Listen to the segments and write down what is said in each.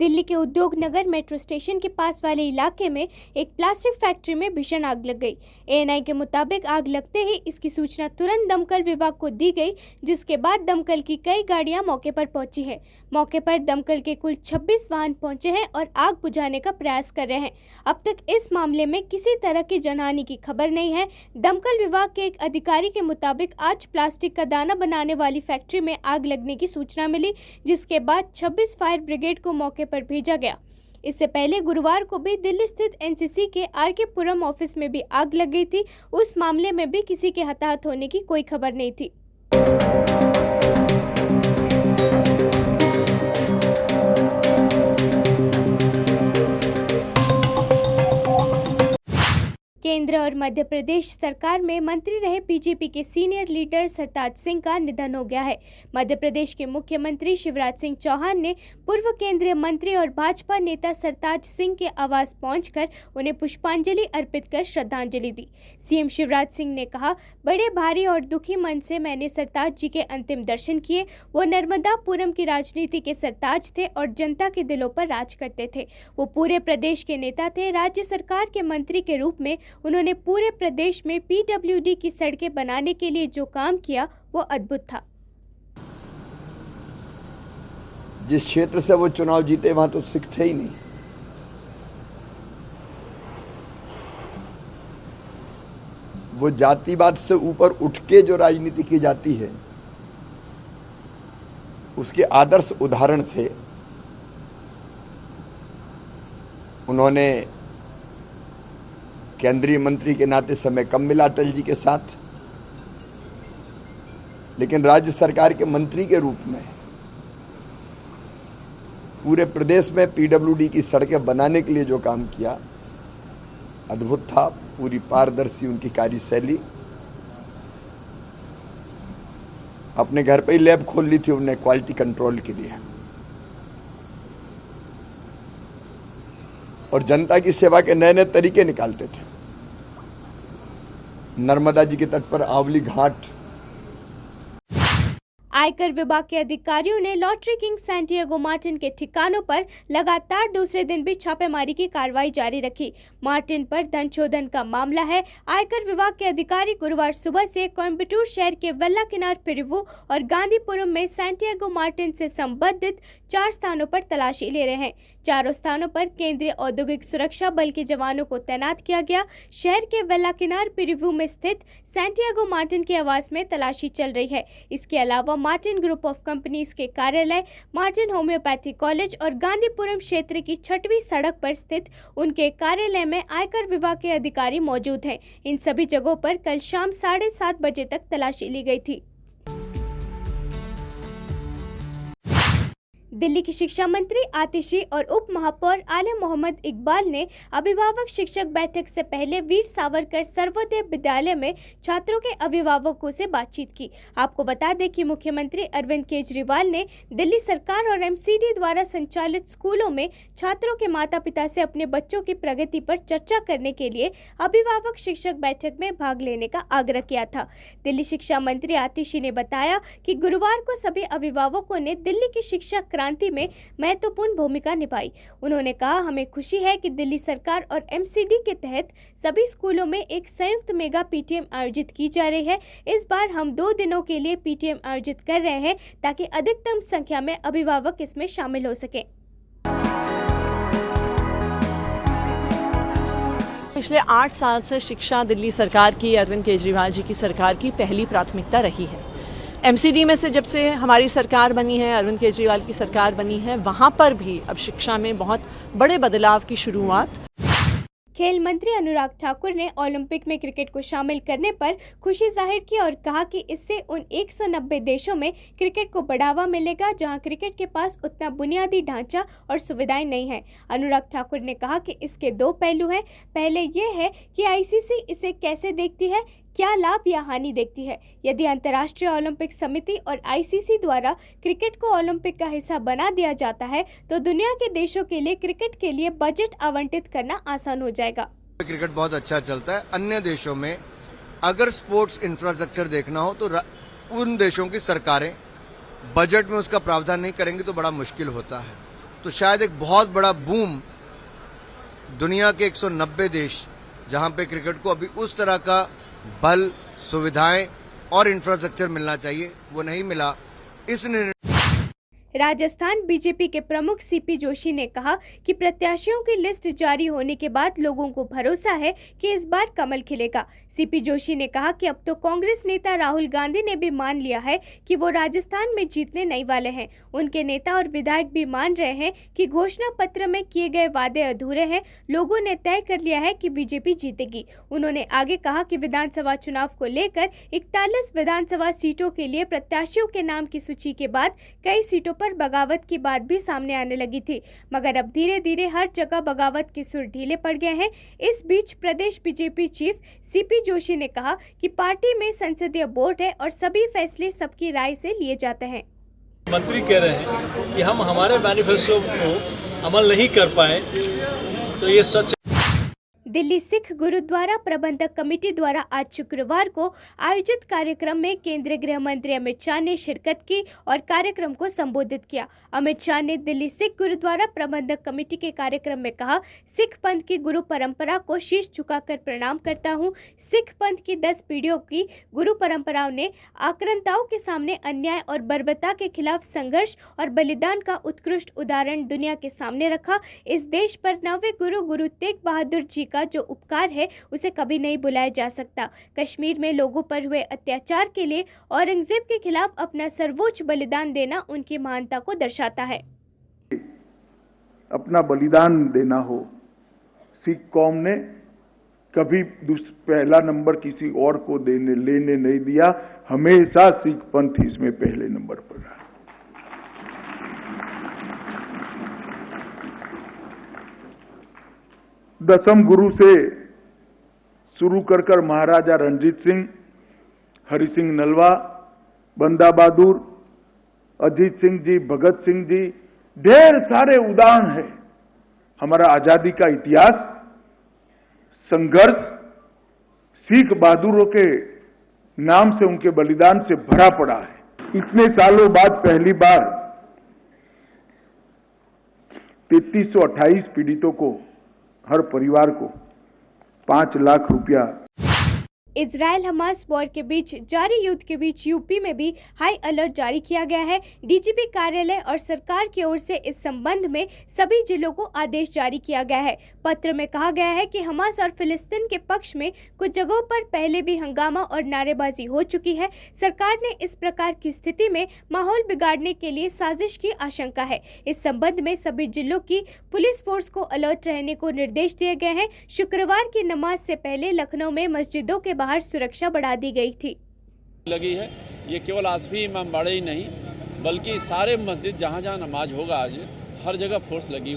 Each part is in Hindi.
दिल्ली के उद्योग नगर मेट्रो स्टेशन के पास वाले इलाके में एक प्लास्टिक फैक्ट्री में भीषण आग लग गई। एएनआई के मुताबिक आग लगते ही इसकी सूचना तुरंत दमकल विभाग को दी गई, जिसके बाद दमकल की कई गाड़ियां मौके पर पहुंची हैं। मौके पर दमकल के कुल 26 वाहन पहुंचे हैं और आग बुझाने का प्रयास कर रहे हैं। अब तक इस मामले में किसी तरह की जनहानि की खबर नहीं है। दमकल विभाग के एक अधिकारी के मुताबिक आज प्लास्टिक का दाना बनाने वाली फैक्ट्री में आग लगने की सूचना मिली, जिसके बाद 26 फायर ब्रिगेड को मौके पर भेजा गया। इससे पहले गुरुवार को भी दिल्ली स्थित एनसीसी के आरके पुरम ऑफिस में भी आग लग गई थी। उस मामले में भी किसी के हताहत होने की कोई खबर नहीं थी। केंद्र और मध्य प्रदेश सरकार में मंत्री रहे बीजेपी के सीनियर लीडर सरताज सिंह का निधन हो गया है। मध्य प्रदेश के मुख्यमंत्री शिवराज सिंह चौहान ने पूर्व केंद्रीय मंत्री और भाजपा नेता सरताज सिंह के आवास पहुंचकर उन्हें पुष्पांजलि अर्पित कर श्रद्धांजलि दी। सीएम शिवराज सिंह ने कहा, बड़े भारी और दुखी मन से मैंने सरताज जी के अंतिम दर्शन किए। वो नर्मदापुरम की राजनीति के सरताज थे और जनता के दिलों पर राज करते थे। वो पूरे प्रदेश के नेता थे। राज्य सरकार के मंत्री के रूप में उन्होंने पूरे प्रदेश में पीडब्ल्यूडी की सड़कें बनाने के लिए जो काम किया वो अद्भुत था। जिस क्षेत्र से वो चुनाव जीते वहां तो सिख थे ही नहीं। वो जातिवाद से ऊपर उठ के जो राजनीति की जाती है उसके आदर्श उदाहरण थे। उन्होंने केंद्रीय मंत्री के नाते समय कम मिला अटल जी के साथ, लेकिन राज्य सरकार के मंत्री के रूप में पूरे प्रदेश में पीडब्ल्यूडी की सड़कें बनाने के लिए जो काम किया अद्भुत था। पूरी पारदर्शी उनकी कार्यशैली। अपने घर पे ही लैब खोल ली थी उन्हें क्वालिटी कंट्रोल के लिए, और जनता की सेवा के नए नए तरीके निकालते थे। नर्मदा जी के तट पर आंवली घाट। आयकर विभाग के अधिकारियों ने लॉटरी किंग सैंटियागो मार्टिन के ठिकानों पर लगातार दूसरे दिन भी छापेमारी की कार्रवाई जारी रखी। मार्टिन पर धन शोधन का मामला है। आयकर विभाग के अधिकारी गुरुवार सुबह से कोयम्बटूर शहर के वेल्ला किनार पिरिवू और गांधीपुरम में सैंटियागो मार्टिन से संबंधित 4 स्थानों पर तलाशी ले रहे हैं। चारों स्थानों पर केंद्रीय औद्योगिक सुरक्षा बल के जवानों को तैनात किया गया। शहर के वेल्ला किनार पिरिवू में स्थित सैंटियागो मार्टिन के आवास में तलाशी चल रही है। इसके अलावा मार्टिन ग्रुप ऑफ कंपनीज के कार्यालय, मार्टिन होम्योपैथी कॉलेज और गांधीपुरम क्षेत्र की 6वीं सड़क पर स्थित उनके कार्यालय में आयकर विभाग के अधिकारी मौजूद हैं। इन सभी जगहों पर कल शाम 7:30 बजे तक तलाशी ली गई थी। दिल्ली की शिक्षा मंत्री आतिशी और उप महापौर आलम मोहम्मद इकबाल ने अभिभावक शिक्षक बैठक से पहले वीर सावरकर सर्वोदय विद्यालय में छात्रों के अभिभावकों से बातचीत की। आपको बता दें कि मुख्यमंत्री अरविंद केजरीवाल ने दिल्ली सरकार और एमसीडी द्वारा संचालित स्कूलों में छात्रों के माता पिता से अपने बच्चों की प्रगति पर चर्चा करने के लिए अभिभावक शिक्षक बैठक में भाग लेने का आग्रह किया था। दिल्ली शिक्षा मंत्री आतिशी ने बताया कि गुरुवार को सभी अभिभावकों ने दिल्ली की शिक्षा क्रांति में महत्वपूर्ण भूमिका निभाई। उन्होंने कहा, हमें खुशी है कि दिल्ली सरकार और एमसीडी के तहत सभी स्कूलों में एक संयुक्त मेगा पीटीएम आयोजित की जा रही है। इस बार हम 2 दिनों के लिए पीटीएम आयोजित कर रहे हैं ताकि अधिकतम संख्या में अभिभावक इसमें शामिल हो सकें। पिछले 8 साल से शिक्षा दिल्ली सरकार की, अरविंद केजरीवाल जी की सरकार की पहली प्राथमिकता रही है। एमसीडी में से जब से हमारी सरकार बनी है, अरविंद केजरीवाल की सरकार बनी है, वहां पर भी अब शिक्षा में बहुत बड़े बदलाव की शुरुआत। खेल मंत्री अनुराग ठाकुर ने ओलंपिक में क्रिकेट को शामिल करने पर खुशी जाहिर की और कहा कि इससे उन 190 देशों में क्रिकेट को बढ़ावा मिलेगा जहां क्रिकेट के पास उतना बुनियादी ढांचा और सुविधाएं नहीं है। अनुराग ठाकुर ने कहा कि इसके 2 पहलू हैं। पहले यह है कि आईसीसी इसे कैसे देखती है, क्या लाभ या हानि देखती है। यदि अंतर्राष्ट्रीय ओलंपिक समिति और आईसीसी द्वारा क्रिकेट को ओलंपिक का हिस्सा बना दिया जाता है तो दुनिया के देशों के लिए क्रिकेट के लिए बजट आवंटित करना आसान हो जाएगा। क्रिकेट बहुत अच्छा चलता है। अन्य देशों में अगर स्पोर्ट्स इंफ्रास्ट्रक्चर देखना हो तो उन देशों की सरकारें बजट में उसका प्रावधान नहीं करेंगे तो बड़ा मुश्किल होता है। तो शायद एक बहुत बड़ा बूम दुनिया के 190 देश जहां पे क्रिकेट को अभी उस तरह का बल, सुविधाएं और इंफ्रास्ट्रक्चर मिलना चाहिए, वो नहीं मिला। इस निर्णय राजस्थान बीजेपी के प्रमुख सीपी जोशी ने कहा कि प्रत्याशियों की लिस्ट जारी होने के बाद लोगों को भरोसा है कि इस बार कमल खिलेगा। सीपी जोशी ने कहा कि अब तो कांग्रेस नेता राहुल गांधी ने भी मान लिया है कि वो राजस्थान में जीतने नहीं वाले हैं। उनके नेता और विधायक भी मान रहे हैं कि घोषणा पत्र में किए गए वादे अधूरे हैं। लोगों ने तय कर लिया है कि बीजेपी जीतेगी। उन्होंने आगे कहा कि विधानसभा चुनाव को लेकर 41 विधानसभा सीटों के लिए प्रत्याशियों के नाम की सूची के बाद कई सीटों पर बगावत की बात भी सामने आने लगी थी, मगर अब धीरे धीरे हर जगह बगावत के सुर ढीले पड़ गए हैं। इस बीच प्रदेश बीजेपी चीफ सीपी जोशी ने कहा कि पार्टी में संसदीय बोर्ड है और सभी फैसले सबकी राय से लिए जाते हैं। मंत्री कह रहे हैं कि हम हमारे मैनिफेस्टो को अमल नहीं कर पाए, तो ये सच। दिल्ली सिख गुरुद्वारा प्रबंधक कमेटी द्वारा आज शुक्रवार को आयोजित कार्यक्रम में केंद्रीय गृह मंत्री अमित शाह ने शिरकत की और कार्यक्रम को संबोधित किया। अमित शाह ने दिल्ली सिख गुरुद्वारा प्रबंधक कमेटी के कार्यक्रम में कहा, सिख पंथ की गुरु परंपरा को शीश झुकाकर प्रणाम करता हूं। सिख पंथ की 10 पीढ़ियों की गुरु परंपराओं ने आक्रांताओं के सामने अन्याय और बर्बरता के खिलाफ संघर्ष और बलिदान का उत्कृष्ट उदाहरण दुनिया के सामने रखा। इस देश पर 9वें गुरु तेग बहादुर जी का जो उपकार है उसे कभी नहीं भुलाया जा सकता। कश्मीर में लोगों पर हुए अत्याचार के लिए औरंगजेब के खिलाफ अपना सर्वोच्च बलिदान देना उनकी महानता को दर्शाता है। अपना बलिदान देना हो, सिख कौम ने कभी पहला नंबर किसी और को लेने नहीं दिया। हमेशा सिख पंथ इसमें पहले नंबर पर रहा। दसम गुरु से शुरू कर महाराजा रणजीत सिंह, हरि सिंह नलवा, बंदा बहादुर, अजीत सिंह जी, भगत सिंह जी, ढेर सारे उदाहरण है। हमारा आजादी का इतिहास संघर्ष सिख बहादुरों के नाम से, उनके बलिदान से भरा पड़ा है। इतने सालों बाद पहली बार 3328 पीड़ितों को, हर परिवार को 5 लाख रुपया। इजराइल हमास वॉर के बीच जारी युद्ध के बीच यूपी में भी हाई अलर्ट जारी किया गया है। डीजीपी कार्यालय और सरकार की ओर से इस संबंध में सभी जिलों को आदेश जारी किया गया है। पत्र में कहा गया है कि हमास और फिलिस्तीन के पक्ष में कुछ जगहों पर पहले भी हंगामा और नारेबाजी हो चुकी है। सरकार ने इस प्रकार की स्थिति में माहौल बिगाड़ने के लिए साजिश की आशंका है। इस संबंध में सभी जिलों की पुलिस फोर्स को अलर्ट रहने को निर्देश दिए गए हैं। शुक्रवार की नमाज से पहले लखनऊ में मस्जिदों के बाहर सुरक्षा बढ़ा दी गई थी। लगी है ये केवल आसफी इमामबाड़े ही नहीं बल्कि सारे मस्जिद जहां जहां नमाज होगा आज हर जगह फोर्स लगी।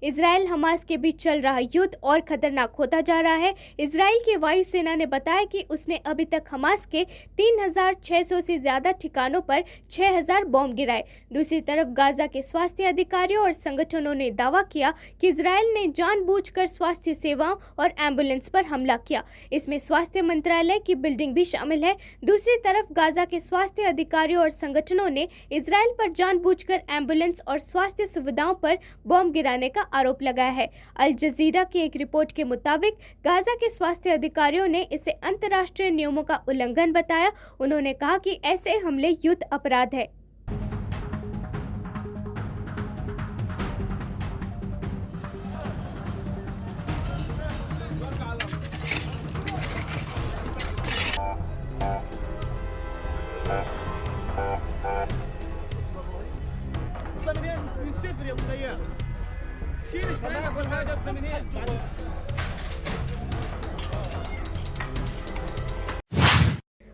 इजराइल हमास के बीच चल रहा युद्ध और खतरनाक होता जा रहा है। इजराइल की वायुसेना ने बताया कि उसने अभी तक हमास के 3600 से ज्यादा ठिकानों पर 6000 बॉम्ब गिराए। दूसरी तरफ गाजा के स्वास्थ्य अधिकारियों और संगठनों ने दावा किया कि इजराइल ने जानबूझकर स्वास्थ्य सेवाओं और एम्बुलेंस पर हमला किया। इसमें स्वास्थ्य मंत्रालय की बिल्डिंग भी शामिल है। दूसरी तरफ गाजा के स्वास्थ्य अधिकारियों और संगठनों ने इजराइल पर जानबूझकर एम्बुलेंस और स्वास्थ्य सुविधाओं पर बॉम्ब गिराने का आरोप लगाया है। अल जजीरा की एक रिपोर्ट के मुताबिक गाजा के स्वास्थ्य अधिकारियों ने इसे अंतर्राष्ट्रीय नियमों का उल्लंघन बताया। उन्होंने कहा कि ऐसे हमले युद्ध अपराध है।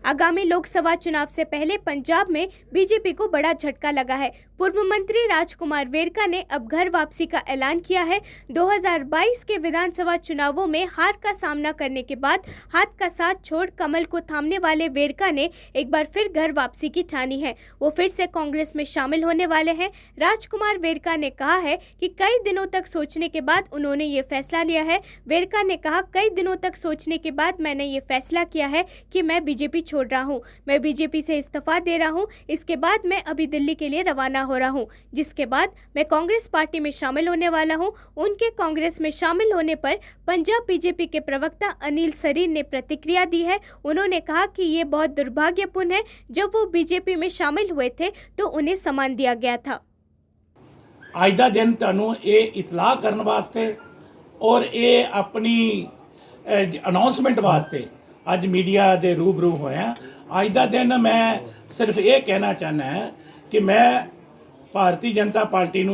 आगामी लोकसभा चुनाव से पहले पंजाब में बीजेपी को बड़ा झटका लगा है। पूर्व मंत्री राजकुमार वेरका ने अब घर वापसी का ऐलान किया है। 2022 के विधानसभा चुनावों में हार का सामना करने के बाद हाथ का साथ छोड़ कमल को थामने वाले वेरका ने एक बार फिर घर वापसी की ठानी है। वो फिर से कांग्रेस में शामिल होने वाले हैं। राजकुमार वेरका ने कहा है कि कई दिनों तक सोचने के बाद उन्होंने ये फैसला लिया है। वेरका ने कहा, कई दिनों तक सोचने के बाद मैंने ये फैसला किया है कि मैं बीजेपी छोड़ छोड़ रहा हूं। मैं बीजेपी से इस्तीफा दे रहा हूं। इसके बाद मैं अभी दिल्ली के लिए रवाना हो रहा हूं, जिसके बाद मैं कांग्रेस पार्टी में शामिल होने वाला हूं। उनके कांग्रेस में शामिल होने पर पंजाब बीजेपी के प्रवक्ता अनिल सरीन ने प्रतिक्रिया दी है। उन्होंने कहा कि ये बहुत दुर्भाग्यपूर्ण है, जब वो बीजेपी में शामिल हुए थे तो उन्हें सम्मान दिया गया था। ਅੱਜ ਦਾ ਦਿਨ ਤੁਹਾਨੂੰ ਇਹ ਇਤਲਾਹ ਕਰਨ ਵਾਸਤੇ ਔਰ ਇਹ ਆਪਣੀ ਅਨਾਉਂਸਮੈਂਟ ਵਾਸਤੇ ਅੱਜ ਮੀਡੀਆ ਦੇ ਰੂਬਰੂ ਹੋਇਆ। ਅੱਜ ਦਾ ਦਿਨ ਮੈਂ ਸਿਰਫ ਇਹ ਕਹਿਣਾ ਚਾਹੁੰਦਾ ਕਿ ਮੈਂ ਭਾਰਤੀ ਜਨਤਾ ਪਾਰਟੀ ਨੂੰ